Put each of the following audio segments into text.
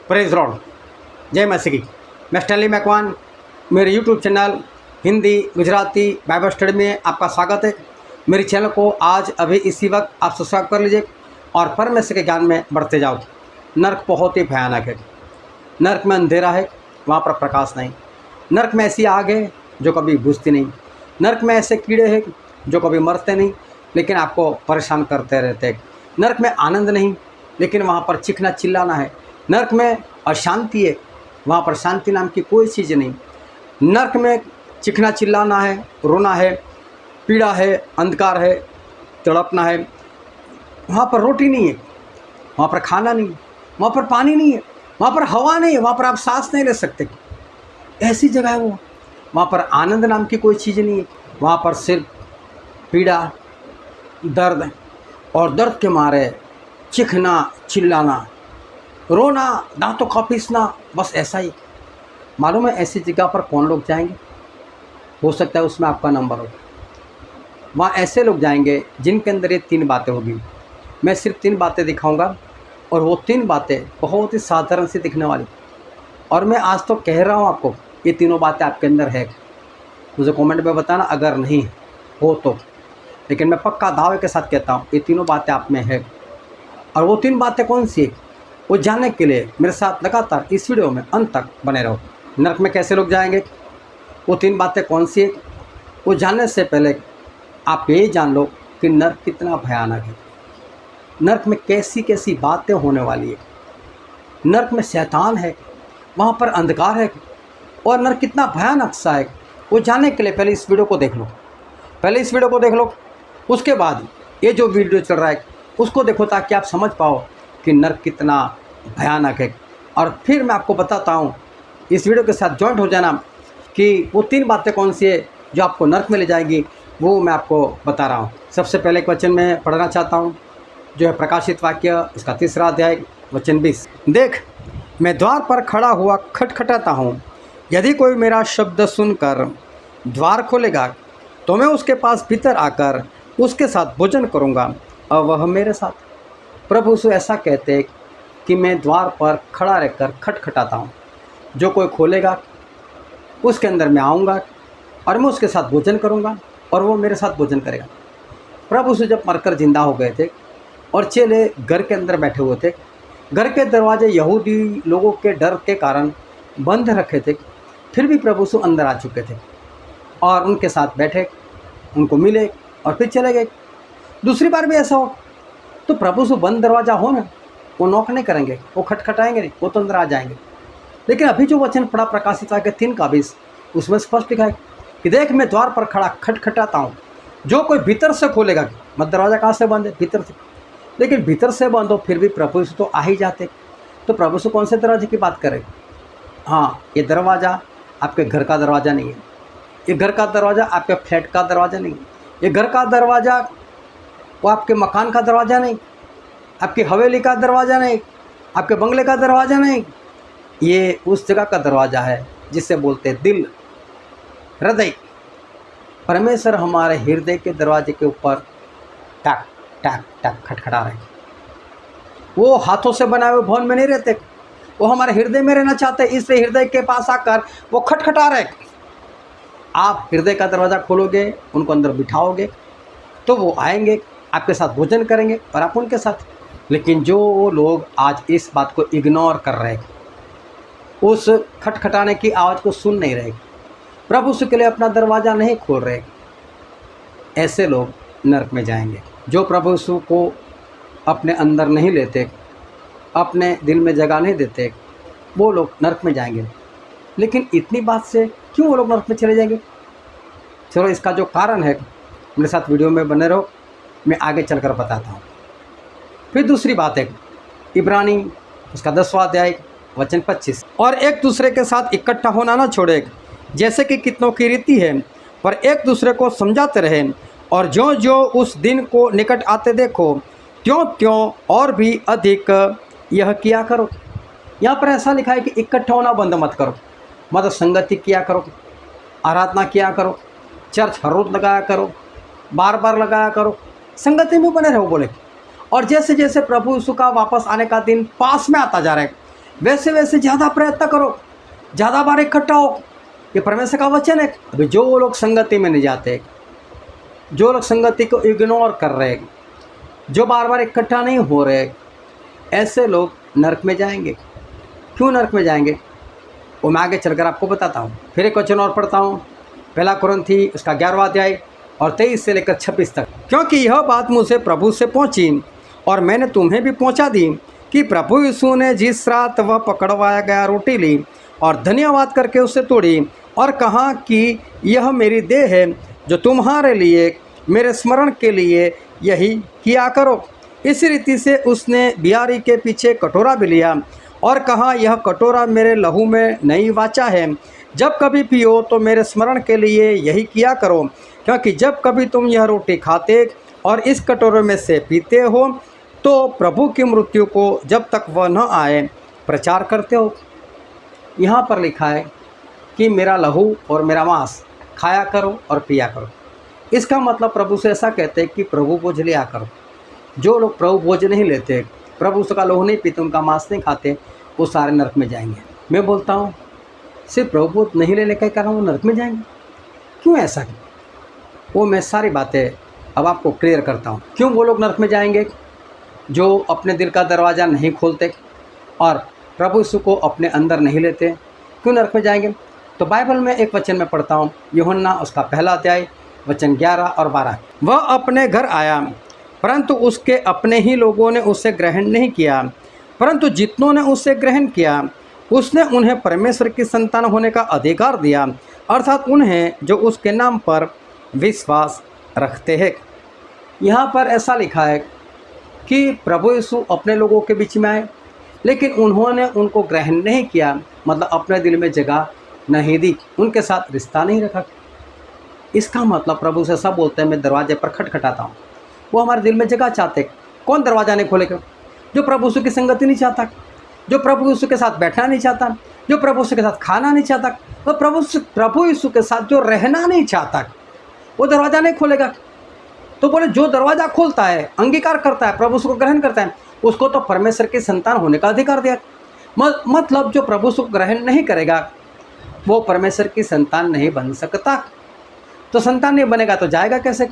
Praise Lord, जय मसीह की। मैं स्टैनली मैकवान, मेरे YouTube channel Hindi Gujarati Bible study में आपका स्वागत है। मेरे चैनल को आज अभी इसी वक्त आप सब्सक्राइब कर लीजिए और परमेश्वर के ज्ञान में बढ़ते जाओ। नर्क बहुत ही भयानक है। नर्क में अंधेरा है, वहाँ पर प्रकाश नहीं। नर्क में ऐसी आग है जो कभी बुझती नहीं। नर्क में ऐसे कीड़े हैं जो कभी मरते नहीं लेकिन आपको परेशान करते रहते हैं। नर्क में आनंद नहीं लेकिन वहाँ पर चीखना चिल्लाना है। नर्क में अशांति है, वहाँ पर शांति नाम की कोई चीज़ नहीं। नर्क में चीखना चिल्लाना है, रोना है, पीड़ा है, अंधकार है, तड़पना है। वहाँ पर रोटी नहीं है, वहाँ पर खाना नहीं है, वहाँ पर पानी नहीं है, वहाँ पर हवा नहीं है, वहाँ पर आप सांस नहीं ले सकते। ऐसी जगह है वो। वहाँ पर आनंद नाम की कोई चीज़ नहीं है। वहाँ पर सिर्फ पीड़ा, दर्द और दर्द के मारे चीखना चिल्लाना, रोना, दांतों का पीसना, बस ऐसा ही। मालूम है ऐसी जगह पर कौन लोग जाएंगे? हो सकता है उसमें आपका नंबर हो। वहाँ ऐसे लोग जाएंगे जिनके अंदर ये 3 बातें होगी। मैं सिर्फ 3 बातें दिखाऊंगा और वो 3 बातें बहुत ही साधारण सी दिखने वाली। और मैं आज तो कह रहा हूँ आपको ये तीनों बातें आपके अंदर है। मुझे कमेंट में बताना अगर नहीं हो तो। लेकिन मैं पक्का दावे के साथ कहता हूँ ये तीनों बातें आप में है। और वो 3 बातें कौन सी है वो जानने के लिए मेरे साथ लगातार इस वीडियो में अंत तक बने रहो। नर्क में कैसे लोग जाएंगे, वो 3 बातें कौन सी है, वो जानने से पहले आप ये जान लो कि नर्क कितना भयानक है। नर्क में कैसी कैसी बातें होने वाली है। नर्क में शैतान है, वहाँ पर अंधकार है और नर्क कितना भयानक सा है वो जानने के लिए पहले इस वीडियो को देख लो। पहले इस वीडियो को देख लो, उसके बाद ये जो वीडियो चल रहा है उसको देखो ताकि आप समझ पाओ कि नर्क कितना भयानक है। और फिर मैं आपको बताता हूँ, इस वीडियो के साथ जॉइंट हो जाना कि वो 3 बातें कौन सी है जो आपको नर्क में ले जाएगी, वो मैं आपको बता रहा हूँ। सबसे पहले एक वचन मैं पढ़ना चाहता हूँ जो है प्रकाशित वाक्य, इसका 3रा अध्याय वचन 20। देख, मैं द्वार पर खड़ा हुआ खटखटाता हूँ। यदि कोई मेरा शब्द सुनकर द्वार खोलेगा तो मैं उसके पास भीतर आकर उसके साथ भोजन करूँगा और वह मेरे साथ। प्रभु यीशु ऐसा कहते हैं कि मैं द्वार पर खड़ा रहकर खटखटाता हूँ। जो कोई खोलेगा उसके अंदर मैं आऊँगा और मैं उसके साथ भोजन करूँगा और वो मेरे साथ भोजन करेगा। प्रभु यीशु जब मरकर जिंदा हो गए थे और चेले घर के अंदर बैठे हुए थे, घर के दरवाजे यहूदी लोगों के डर के कारण बंद रखे थे, फिर भी प्रभु यीशु अंदर आ चुके थे और उनके साथ बैठे, उनको मिले और फिर चले गए। दूसरी बार भी ऐसा हो तो प्रभु से बंद दरवाज़ा हो ना, वो नॉक नहीं करेंगे, वो खटखटाएंगे नहीं, वो तो अंदर आ जाएंगे। लेकिन अभी जो वचन पढ़ा प्रकाशित वाक्य 3 का 20, उसमें स्पष्ट लिखा है कि देख, मैं द्वार पर खड़ा खटखटाता हूँ। जो कोई भीतर से खोलेगा, मत दरवाज़ा कहाँ से बंद है? भीतर से। लेकिन भीतर से बंद हो फिर भी प्रभु से तो आ ही जाते। तो प्रभु से कौन से दरवाजे की बात करें? हाँ, ये दरवाज़ा आपके घर का दरवाज़ा नहीं है। ये घर का दरवाज़ा आपके फ्लैट का दरवाज़ा नहीं है। ये घर का दरवाज़ा वो आपके मकान का दरवाज़ा नहीं, आपकी हवेली का दरवाज़ा नहीं, आपके बंगले का दरवाज़ा नहीं। ये उस जगह का दरवाज़ा है जिसे बोलते हैं दिल, हृदय। परमेश्वर हमारे हृदय के दरवाजे के ऊपर टक टक टक खटखटा रहे। वो हाथों से बनाए हुए भवन में नहीं रहते, वो हमारे हृदय में रहना चाहते, इसलिए हृदय के पास आकर वो खटखटा रहे। आप हृदय का दरवाज़ा खोलोगे, उनको अंदर बिठाओगे तो वो आएंगे, आपके साथ भोजन करेंगे और आप उनके साथ। लेकिन जो लोग आज इस बात को इग्नोर कर रहे हैं, उस खटखटाने की आवाज़ को सुन नहीं रहे, प्रभु यीशु के लिए अपना दरवाज़ा नहीं खोल रहे, ऐसे लोग नरक में जाएंगे। जो प्रभु यीशु को अपने अंदर नहीं लेते, अपने दिल में जगह नहीं देते, वो लोग नरक में जाएंगे। लेकिन इतनी बात से क्यों वो लोग नरक में चले जाएंगे? चलो इसका जो कारण है मेरे साथ वीडियो में बने रहो, मैं आगे चलकर बताता हूँ। फिर दूसरी बात है इब्रानी उसका 10वां अध्याय वचन 25। और एक दूसरे के साथ इकट्ठा होना ना छोड़े जैसे कि कितनों की रीति है, पर एक दूसरे को समझाते रहें, और जो जो उस दिन को निकट आते देखो त्यों त्यों और भी अधिक यह किया करो। यहाँ पर ऐसा लिखा है कि इकट्ठा होना बंद मत करो, मतलब संगति किया करो, आराधना किया करो, चर्च हर रोज लगाया करो, बार बार लगाया करो, संगति में बने रहो बोले। और जैसे जैसे प्रभु यीशु का वापस आने का दिन पास में आता जा रहा है, वैसे वैसे ज़्यादा प्रयत्न करो, ज़्यादा बार इकट्ठा हो। ये परमेश्वर का वचन है। अभी जो लोग संगति में नहीं जाते, जो लोग संगति को इग्नोर कर रहे, जो बार बार इकट्ठा नहीं हो रहे, ऐसे लोग नरक में जाएंगे। क्यों नरक में जाएंगे वो मैं आगे चलकर आपको बताता हूँ। फिर एक वचन और पढ़ता हूँ, पहला कुरिन्थी उसका 11वां अध्याय और 23 से लेकर 26 तक। क्योंकि यह बात मुझे प्रभु से पहुँची और मैंने तुम्हें भी पहुँचा दी कि प्रभु यीशु ने जिस रात वह पकड़वाया गया रोटी ली और धन्यवाद करके उसे तोड़ी और कहा कि यह मेरी देह है जो तुम्हारे लिए मेरे स्मरण के लिए यही किया करो। इसी रीति से उसने बियारी के पीछे कटोरा भी लिया और कहा यह कटोरा मेरे लहू में नई वाचा है। जब कभी पियो तो मेरे स्मरण के लिए यही किया करो। क्योंकि जब कभी तुम यह रोटी खाते और इस कटोरे में से पीते हो तो प्रभु की मृत्यु को जब तक वह न आए प्रचार करते हो। यहाँ पर लिखा है कि मेरा लहू और मेरा मांस खाया करो और पिया करो। इसका मतलब प्रभु से ऐसा कहते हैं कि प्रभु भोज लिया करो। जो लोग प्रभु भोज नहीं लेते, प्रभु उसका लहू नहीं पीते, उनका मांस नहीं खाते, वो सारे नरक में जाएंगे। मैं बोलता हूँ सिर्फ प्रभु भोज नहीं लेने के कारण वो नरक में जाएंगे। क्यों ऐसा? वो मैं सारी बातें अब आपको क्लियर करता हूँ। क्यों वो लोग नरक में जाएंगे? जो अपने दिल का दरवाज़ा नहीं खोलते और प्रभु यीशु को अपने अंदर नहीं लेते, क्यों नरक में जाएंगे? तो बाइबल में एक वचन में पढ़ता हूँ, यूहन्ना उसका पहला अध्याय वचन 11 और 12। वह अपने घर आया परंतु उसके अपने ही लोगों ने उसे ग्रहण नहीं किया, परंतु जितनों ने उसे ग्रहण किया उसने उन्हें परमेश्वर की संतान होने का अधिकार दिया, अर्थात उन्हें जो उसके नाम पर विश्वास रखते हैं। यहाँ पर ऐसा लिखा है कि प्रभु यीशु अपने लोगों के बीच में आए, लेकिन उन्होंने उनको ग्रहण नहीं किया, मतलब अपने दिल में जगह नहीं दी, उनके साथ रिश्ता नहीं रखा। इसका मतलब प्रभु से सब बोलते हैं मैं दरवाजे पर खटखटाता हूँ। वो हमारे दिल में जगह चाहते। कौन दरवाज़ा नहीं खोलेगा? जो प्रभु यीशु की संगति नहीं चाहता, जो प्रभु यीशु के साथ बैठना नहीं चाहता, जो प्रभु यीशु के साथ खाना नहीं चाहता, वो प्रभु यीशु के साथ जो रहना नहीं चाहता, वो दरवाज़ा नहीं खोलेगा। तो बोले जो दरवाज़ा खोलता है, अंगीकार करता है, प्रभु यीशु को ग्रहण करता है, उसको तो परमेश्वर की संतान होने का अधिकार दिया। मतलब जो प्रभु यीशु को ग्रहण नहीं करेगा वो परमेश्वर की संतान नहीं बन सकता। तो संतान नहीं बनेगा तो जाएगा कैसे?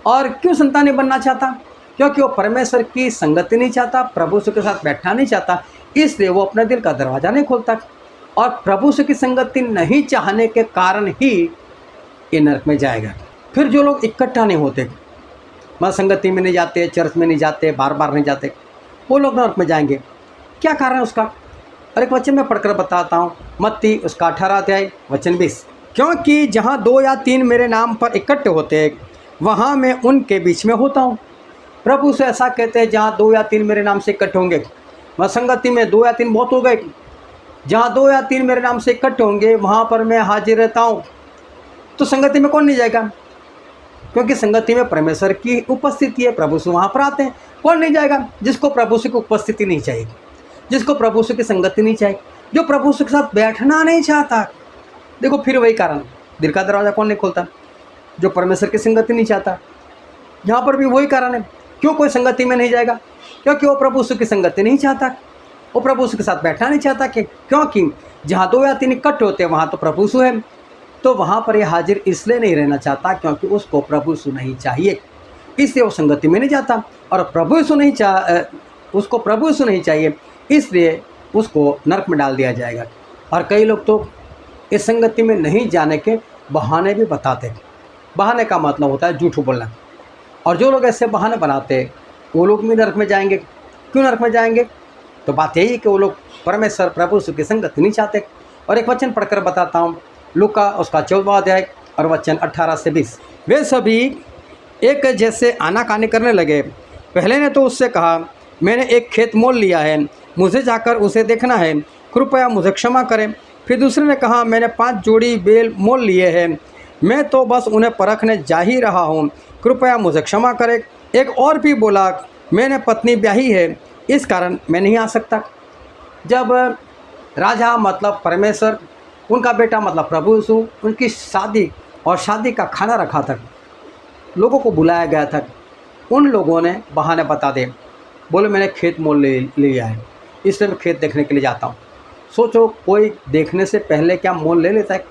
और क्यों संतान नहीं बनना चाहता? क्योंकि वो परमेश्वर की संगति नहीं चाहता, प्रभु यीशु के साथ बैठना नहीं चाहता, इसलिए वो अपने दिल का दरवाज़ा नहीं खोलता। और प्रभु यीशु की संगति नहीं चाहने के कारण ही ये नरक में जाएगा। फिर जो लोग इकट्ठा नहीं होते, मतलब संगति में नहीं जाते, चर्च में नहीं जाते, बार बार नहीं जाते, वो लोग नरक में जाएंगे। क्या कारण है उसका? और एक वचन में पढ़कर बताता हूँ, मत्ती उसका 18 अध्याय वचन 20। क्योंकि जहाँ 2 या 3 मेरे नाम पर इकट्ठे होते हैं वहाँ मैं उनके बीच में होता हूँ। प्रभु से ऐसा कहते हैं जहाँ 2 या 3 मेरे नाम से इकट्ठे होंगे, वह संगति में 2 या 3 बहुत हो गए, जहाँ 2 या 3 मेरे नाम से इकट्ठे होंगे वहाँ पर मैं हाजिर रहता हूँ। तो संगति में कौन नहीं जाएगा? क्योंकि संगति में परमेश्वर की उपस्थिति है, प्रभु से वहाँ पर आते हैं। कौन नहीं जाएगा? जिसको प्रभु से की उपस्थिति नहीं चाहिए, जिसको प्रभु से की संगति नहीं चाहिए, जो प्रभु के साथ बैठना नहीं चाहता। देखो फिर वही कारण, दिल का दरवाज़ा कौन नहीं खोलता? जो परमेश्वर की संगति नहीं चाहता। यहाँ पर भी वही कारण है, क्यों कोई संगति में नहीं जाएगा? क्योंकि वो प्रभु की संगति नहीं चाहता, वो प्रभु के साथ बैठना नहीं चाहता। क्योंकि जहाँ 2 या 3 इकट्ठे होते हैं वहाँ तो प्रभु यीशु है, तो वहाँ पर ये हाजिर इसलिए नहीं रहना चाहता क्योंकि उसको प्रभु यीशु नहीं चाहिए, इसलिए वो संगति में नहीं जाता। और प्रभु यीशु उसको प्रभु यीशु नहीं चाहिए, इसलिए उसको नरक में डाल दिया जाएगा। और कई लोग तो इस संगति में नहीं जाने के बहाने भी बताते हैं। बहाने का मतलब होता है झूठ बोलना। और जो लोग ऐसे बहाने बनाते हैं वो लोग भी नरक में जाएंगे। क्यों नरक में जाएंगे? तो बात यही है कि वो लोग परमेश्वर प्रभु यीशु की संगति नहीं चाहते। और एक वचन पढ़कर बताता हूँ, लूका उसका 14वां अध्याय और वचन 18 से 20। वे सभी एक जैसे आनाकानी करने लगे। पहले ने तो उससे कहा मैंने एक खेत मोल लिया है, मुझे जाकर उसे देखना है, कृपया मुझे क्षमा करें। फिर दूसरे ने कहा मैंने 5 जोड़ी बैल मोल लिए हैं, मैं तो बस उन्हें परखने जा ही रहा हूँ, कृपया मुझे क्षमा करें। एक और भी बोला मैंने पत्नी ब्याही है, इस कारण मैं नहीं आ सकता। जब राजा मतलब परमेश्वर, उनका बेटा मतलब प्रभु यीशु, उनकी शादी और शादी का खाना रखा था, लोगों को बुलाया गया था, उन लोगों ने बहाने बता दे, बोले मैंने खेत मोल ले लिया है, इसलिए मैं खेत देखने के लिए जाता हूँ। सोचो, कोई देखने से पहले क्या मोल ले लेता है?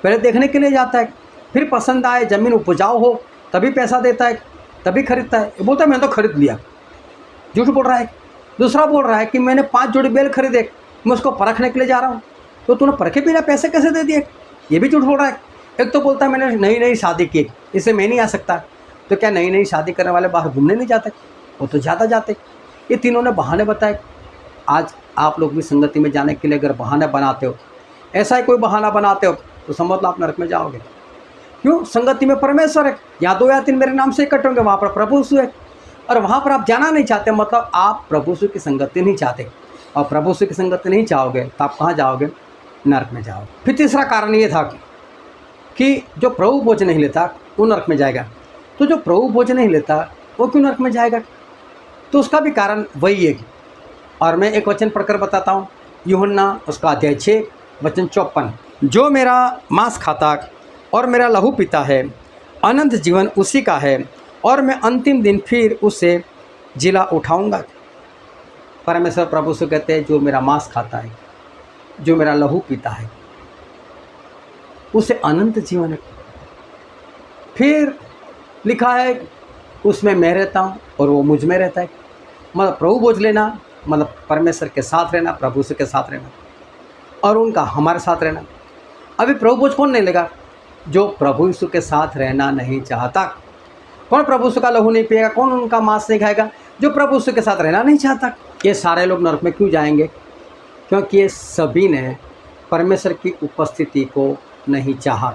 पहले देखने के लिए जाता है, फिर पसंद आए, ज़मीन उपजाऊ हो तभी पैसा देता है, तभी खरीदता है। ये बोलता है मैंने तो खरीद लिया, झूठ बोल रहा है। दूसरा बोल रहा है कि मैंने 5 जोड़ी बैल खरीदे, मैं उसको परखने के लिए जा रहा हूँ। तो तूने परखे बिना पैसे कैसे दे दिए? ये भी झूठ बोल रहा है। एक तो बोलता है मैंने नई नई शादी की, इससे मैं नहीं आ सकता। तो क्या नई नई शादी करने वाले बाहर घूमने नहीं जाते? वो तो ज़्यादा जाते। ये तीनों ने बहाने बताए। आज आप लोग भी संगति में जाने के लिए अगर बहाने बनाते हो, ऐसा ही कोई बहाना बनाते हो, तो समझ लो आप नरक में जाओगे। क्यों? संगति में परमेश्वर है, या 2 या 3 मेरे नाम से इकट्ठे होंगे, वहाँ पर प्रभु यीशु है। और वहाँ पर आप जाना नहीं चाहते, मतलब आप प्रभु यीशु की संगति नहीं चाहते। और प्रभु यीशु की संगति नहीं चाहोगे तो आप कहाँ जाओगे? नरक में जाओगे। फिर तीसरा कारण ये था कि जो प्रभु भोज नहीं लेता वो नरक में जाएगा। तो जो प्रभु भोज नहीं लेता वो क्यों नरक में जाएगा? तो उसका भी कारण वही है। और मैं एक वचन पढ़कर बताता हूँ, यूहन्ना उसका अध्याय 6 वचन 54। जो मेरा मांस खाता और मेरा लहू पीता है, अनंत जीवन उसी का है, और मैं अंतिम दिन फिर उसे जिला उठाऊंगा। परमेश्वर प्रभु से कहते हैं, जो मेरा मांस खाता है, जो मेरा लहू पीता है, उसे अनंत जीवन है। फिर लिखा है उसमें मैं रहता हूँ और वो मुझ में रहता है। मतलब प्रभु भोज लेना मतलब परमेश्वर के साथ रहना, प्रभु के साथ रहना, और उनका हमारे साथ रहना। अभी प्रभु भोज कौन नहीं लेगा? जो प्रभु यीशु के साथ रहना नहीं चाहता। कौन प्रभु यीशु का लहू नहीं पिएगा? कौन उनका मांस नहीं खाएगा? जो प्रभु यीशु के साथ रहना नहीं चाहता। ये सारे लोग नरक में क्यों जाएंगे? क्योंकि ये सभी ने परमेश्वर की उपस्थिति को नहीं चाहा।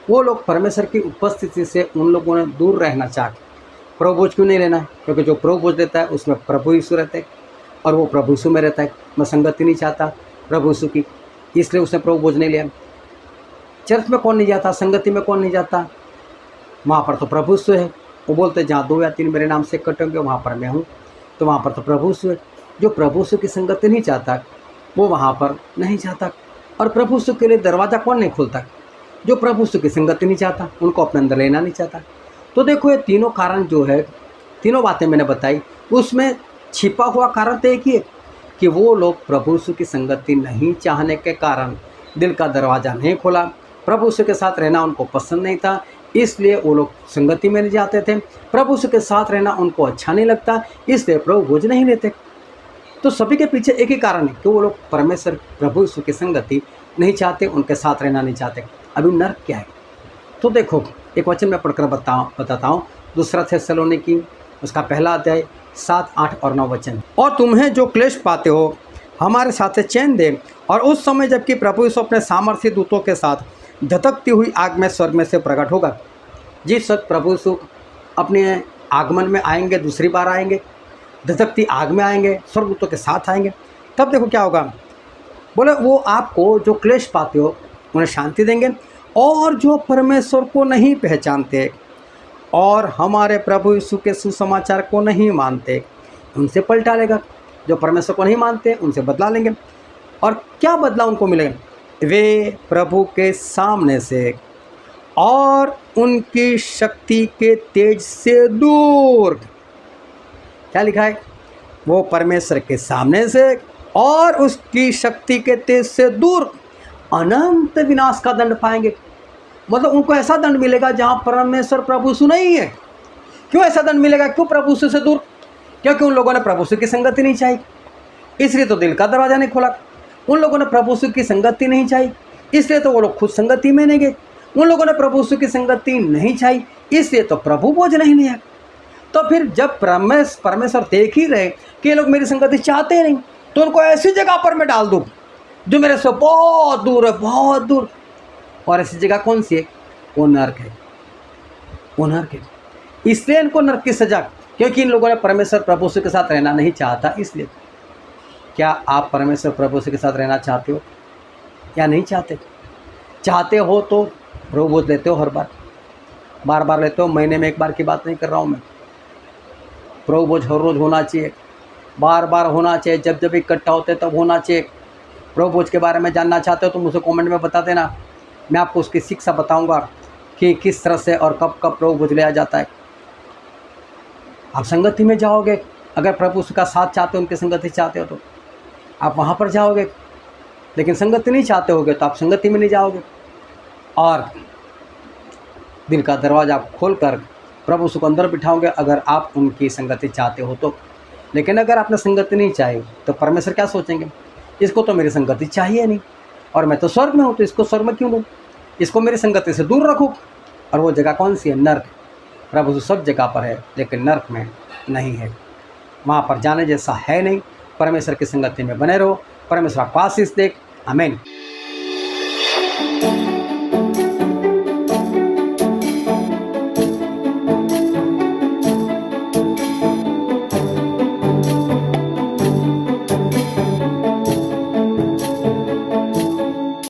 वो लोग परमेश्वर की उपस्थिति से उन लोगों ने दूर रहना चाहते। प्रभु भोज क्यों नहीं लेना है? क्योंकि जो प्रभु भोज लेता है उसमें प्रभु यीशु रहते हैं और वो प्रभु यीशु में रहता है। मैं संगति नहीं चाहता प्रभु यीशु की, इसलिए उसने प्रभु भोज नहीं लिया। चर्च में कौन नहीं जाता? संगति में कौन नहीं जाता? वहाँ पर तो प्रभु यीशु है। वो बोलते हैं जहाँ 2 या 3 मेरे नाम से इकट्ठे होंगे वहाँ पर मैं हूँ। तो वहाँ पर तो प्रभु यीशु है। जो प्रभु यीशु की संगति नहीं चाहता वो वहाँ पर नहीं जाता। और प्रभु यीशु के लिए दरवाज़ा कौन नहीं खोलता? जो प्रभु यीशु की संगति नहीं चाहता, उनको अपने अंदर लेना नहीं चाहता। तो देखो, ये तीनों कारण जो है, तीनों बातें मैंने बताई, उसमें छिपा हुआ कारण तो एक ही है कि वो लोग प्रभु यीशु की संगति नहीं चाहने के कारण दिल का दरवाज़ा नहीं खोला। प्रभु यीशु के साथ रहना उनको पसंद नहीं था, इसलिए वो लोग संगति में नहीं जाते थे। प्रभु यीशु के साथ रहना उनको अच्छा नहीं लगता, इसलिए प्रभु भोज नहीं लेते। तो सभी के पीछे एक ही कारण है कि वो लोग परमेश्वर प्रभु यीशु की संगति नहीं चाहते, उनके साथ रहना नहीं चाहते। अभी नरक क्या है? तो देखो, एक वचन मैं पढ़कर बताता हूँ। 2 थिस्सलुनीकी उसका पहला अध्याय 7, 8 और 9 वचन। और तुम्हें जो क्लेश पाते हो हमारे साथ चैन दे, और उस समय जबकि प्रभु यीशु अपने सामर्थ्य दूतों के साथ धधकती हुई आग में स्वर्ग में से प्रकट होगा। जिस वक्त प्रभु यीशु अपने आगमन में आएंगे, दूसरी बार आएंगे, धधकती आग में आएंगे, स्वर्गदूतों के साथ आएंगे, तब देखो क्या होगा। बोले वो आपको जो क्लेश पाते हो उन्हें शांति देंगे, और जो परमेश्वर को नहीं पहचानते और हमारे प्रभु यीशु के सुसमाचार को नहीं मानते उनसे पलटा लेगा। जो परमेश्वर को नहीं मानते उनसे बदला लेंगे। और क्या बदला उनको मिलेगा? वे प्रभु के सामने से और उनकी शक्ति के तेज से दूर। क्या लिखा है? वो परमेश्वर के सामने से और उसकी शक्ति के तेज से दूर अनंत विनाश का दंड पाएंगे। मतलब उनको ऐसा दंड मिलेगा जहाँ परमेश्वर प्रभु यीशु नहीं है। क्यों ऐसा दंड मिलेगा? क्यों प्रभु यीशु से दूर? क्योंकि उन लोगों ने प्रभु यीशु की संगति नहीं चाहिए, इसलिए तो दिल का दरवाज़ा नहीं खोला। उन लोगों ने प्रभु यीशु की संगति नहीं चाहिए, इसलिए तो वो लोग खुद संगति में नहीं गए। उन लोगों ने प्रभु यीशु की संगति नहीं चाहिए, इसलिए तो प्रभु भोज नहीं लिया। तो फिर जब परमेश्वर देख ही रहे कि ये लोग मेरी संगति चाहते नहीं, तो उनको ऐसी जगह पर मैं डाल दूँ जो मेरे से बहुत दूर है, बहुत दूर। और ऐसी जगह कौन सी है? वो नरक है, वो नरक है। इसलिए इनको नरक की सजा, क्योंकि इन लोगों ने परमेश्वर प्रभु यीशु के साथ रहना नहीं चाहता। इसलिए क्या आप परमेश्वर प्रभु यीशु के साथ रहना चाहते हो या नहीं चाहते? चाहते हो तो प्रभु भोज लेते हो, हर बार बार लेते हो। महीने में 1 बार की बात नहीं कर रहा हूँ मैं। प्रभु भोज हर रोज़ होना चाहिए, बार बार होना चाहिए, जब जब इकट्ठा होते तब होना चाहिए। प्रभु भोज के बारे में जानना चाहते हो तो मुझे कमेंट में बता देना, मैं आपको उसकी शिक्षा बताऊंगा कि किस तरह से और कब कब प्रभु भोज लिया जाता है। आप संगति में जाओगे अगर प्रभु उसका साथ चाहते हो, उनकी संगति चाहते हो तो आप वहाँ पर जाओगे, लेकिन संगति नहीं चाहते होगे तो आप संगति में नहीं जाओगे। और दिल का दरवाज़ा आप खोल कर प्रभु उसको अंदर बिठाओगे अगर आप उनकी संगति चाहते हो तो। लेकिन अगर आपने संगति नहीं चाही तो परमेश्वर क्या सोचेंगे, इसको तो मेरी संगति चाहिए नहीं, और मैं तो स्वर्ग में हूँ तो इसको स्वर्ग में क्यों लूँ, इसको मेरी संगति से दूर रखूँ। और वो जगह कौन सी है? नर्क। प्रभु तो सब जगह पर है लेकिन नर्क में नहीं है, वहाँ पर जाने जैसा है नहीं। परमेश्वर की संगति में बने रहो। परमेश्वर आपको आशीष दे। आमीन।